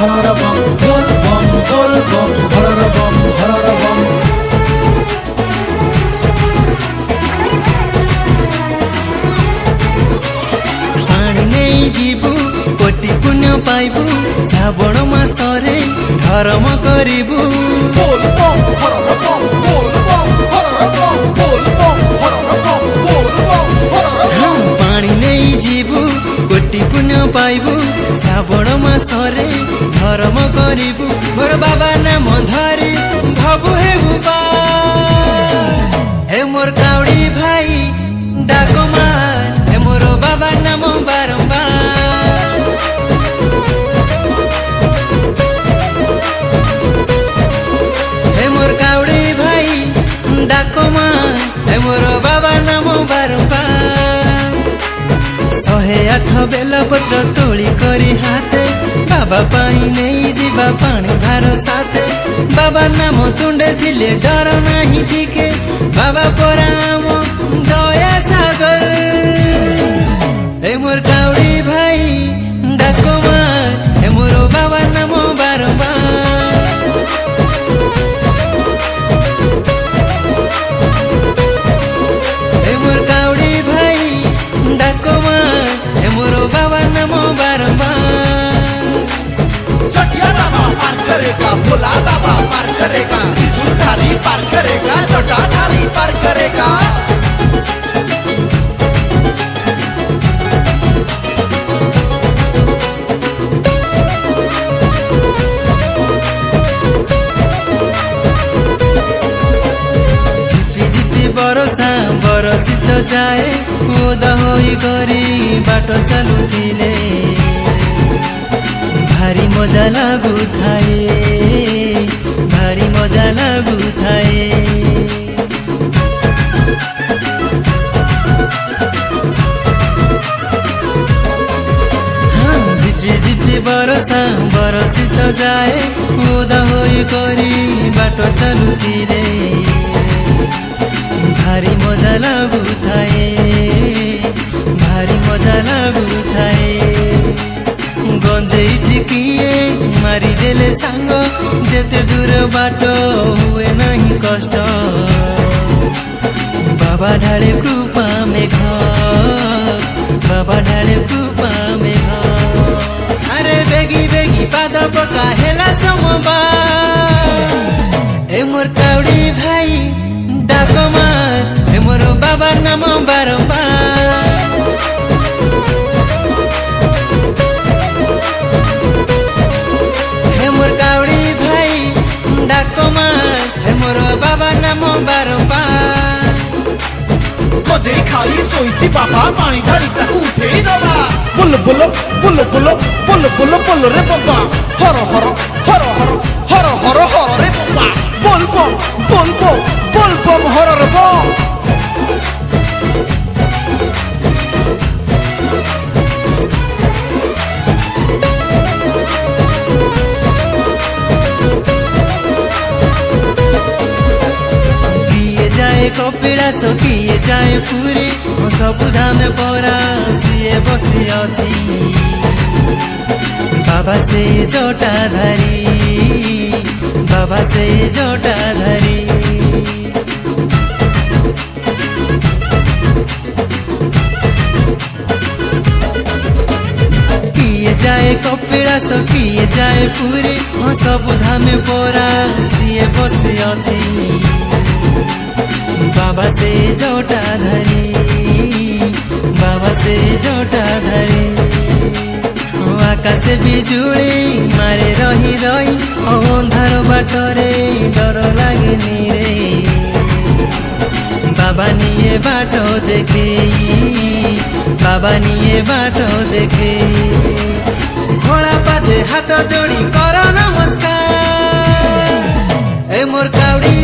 Horror বম বল বম হরর বম হরর বম। পানি নেই ଯିବୁ কোটি পুণ্য পাইবু শ্রাবণ মাসরে ধর্ম করিবু। বল বম হরর বম বল বম হরর বম বল বম হরর বম বল বম হরর বম। পানি নেই ଯିବୁ কোটি পুণ্য পাইবু শ্রাবণ মাসরে ধর্ম করিবু। মোর বাবা নাম ধরি ভবু হেবু পা হে মোর কাউড়ি ভাই ডাক মার হে মোর বাবা নাম বারম্বার। হে মোর কাউড়ি ভাই ডাক মার হে মোর বাবা নাম বারম্বার। 108 বেলপତ୍ର ତୋଳି କରି ହାତେ ବାବା ପାଇଁ ନେଇଯିବା ପାଣି ଭାର ସାଥେ। ବାବା ନାମ ତୁଣ୍ଡେ ଥିଲେ ଡର ନାହିଁ ଟିକେ ବାବା ପରା ଆମ ଦୟା ସାଗର। ଏ ମୋର କାଉଡ଼ି ଭାଇ ଡାକ ମାର ଏ ମୋର ବାବା ନାମ ବାରମ୍ବାର। ଏ ମୋର କାଉଡ଼ି ଭାଇ ଡାକ ମାର ଏ ମୋର ବାବା ନାମ ବାରମ୍ବାର। चटिया बाबा पार करेगा भोला बाबा पार करेगा त्रिशूलधारी पार करेगा जटाधारी पार करेगा। ঝিপি ঝিপি বরষা বরষিত যায় ওদা হই করি বাট চালুଥିଲେ ভারি মজা লাগুথায়ে ভারি মজা লাগুথায়ে। ঝিপি ঝিপি বরষা বরষিত যায় ওদা হই করি বাট চালুଥିଲେ ভারি মজা লাগুথায়ে ভারি মজা লাগুথায়ে। গঞ্জেই টিকিয়ে মারিদেলে সাঙ্গ যেতে দূর বাট হুয়ে নাহি কষ্ট। বাবা ঢালে কৃপা মেঘ বাবা ঢালে কৃপা মেঘ। আরে বেগি বেগি পাদ পকা হেলা সমবার। এ মোর কাউড়ি ভাই ডাক মার এ মোর বাবার নাম বারম্বার। হে মোর কাউড়ি ভাই ডাক মার হে মোর বাবার নাম বারম্বার। গজেই খাই শোইছি বাবা পানি ঢালি তাকে উঠেই দেবা। বল বল বল বল বল বল বল রে বাবা হর হর হর হর হর হর হর রে বাবা বল বম বল বম বল বম হরর বম। কপিଳାସ କିଏ ଯାଏ ପୁରୀ ମୋ ସବୁ ଧାମେ ପରା ସିଏ ବସି ଅଛି। ବାବା ସେ ଜଟାଧାରୀ ବାବା ସେ ଜଟାଧାରୀ। କିଏ ଯାଏ କପିଳାସ କିଏ ଯାଏ ପୁରୀ ମୋ ସବୁ ଧାମେ ପରା ସିଏ ବସି ଅଛି। বাবা সে জটাধারী বাবা সে জটাধারী। আকাশে বিজুଳି মারে রহি রহি অন্ধার বাটরে ডর লাগেনি রে। বাবা নিয়ে বাট দেখে বাবা নিয়ে বাট দেখে। ঘোড়া পাদে হাত যোড়ি কর নমস্কার। এ মোর কাউড়ি